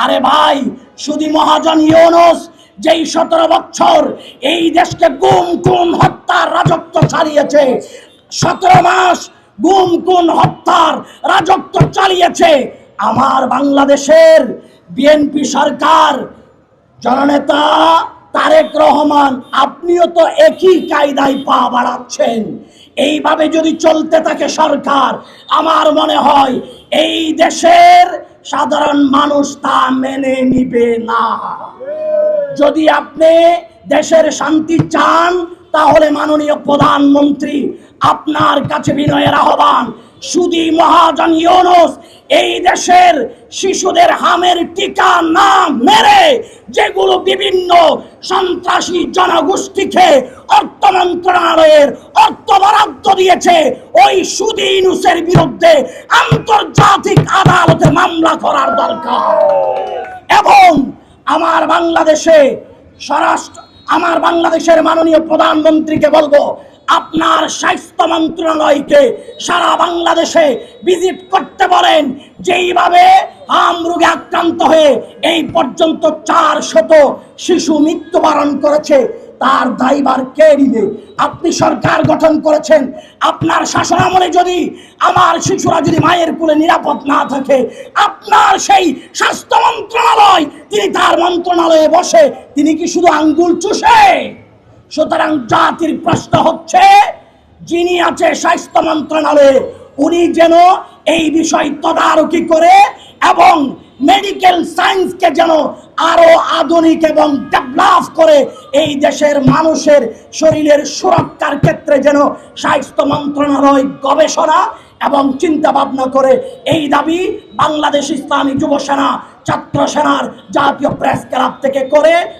আরে ভাই, শুধু মহাজন ইউনূস যেই 17 বছর এই দেশকে গুম খুন হত্যার রাজত্ব চালিয়েছে, 17 মাস গুম খুন হত্যার রাজত্ব চালিয়েছে আমার বাংলাদেশের বিএনপি সরকার, জননেতা তারেক রহমান, আপনিও তো একই কায়দায় পা বাড়াচ্ছেন। এইভাবে যদি চলতে থাকে সরকার, আমার মনে হয় এই দেশের সাধারণ মানুষ তা মেনে নিবে না। যদি আপনি দেশের শান্তি চান, তাহলে মাননীয় প্রধানমন্ত্রী, আপনার কাছে বিনয়ের আহ্বান, শুধু মহাজন ইউনূস এই দেশের শিশুদের হামের টিকা না মেরে যেগুলো বিভিন্ন সন্ত্রাসী জনগোষ্ঠীকে অর্থ মন্ত্রণালয়ের অর্থ বরাদ্দ দিয়েছে, ওই শুধু ইউনূসের বিরুদ্ধে আন্তর্জাতিক আদালতে মামলা করার দরকার। এবং আমার বাংলাদেশের মাননীয় প্রধানমন্ত্রীকে বলবো, আপনার স্বাস্থ্য মন্ত্রণালয়কে সারা বাংলাদেশে ভিজিট করতে বলেন। যেইভাবে হাম রোগে আক্রান্ত হয়ে এই পর্যন্ত 400 শিশু মৃত্যুবরণ করেছে, তার দায়ভার কে নিবে? আপনি সরকার গঠন করেছেন, আপনার শাসনামলে যদি আমার শিশুরা যদি মায়ের কোলে নিরাপদ না থাকে, আপনার সেই স্বাস্থ্য মন্ত্রণালয়, তিনি তার মন্ত্রণালয়ে বসে তিনি কি শুধু আঙ্গুল চুষে? সুতরাং জাতির প্রশ্ন হচ্ছে, যিনি আছে স্বাস্থ্য মন্ত্রণালয়ে, উনি যেন এই বিষয় তদারকি করে এবং মেডিকেল সায়েন্সকে যেন আরো আধুনিক এবং ডেভেলপ করে এই দেশের মানুষের শরীরের সুরক্ষার ক্ষেত্রে যেন স্বাস্থ্য মন্ত্রণালয় গবেষণা এবং চিন্তা ভাবনা করে। এই দাবি বাংলাদেশ ইসলামী যুব সেনা, ছাত্র সেনার জাতীয় প্রেস ক্লাব থেকে করে।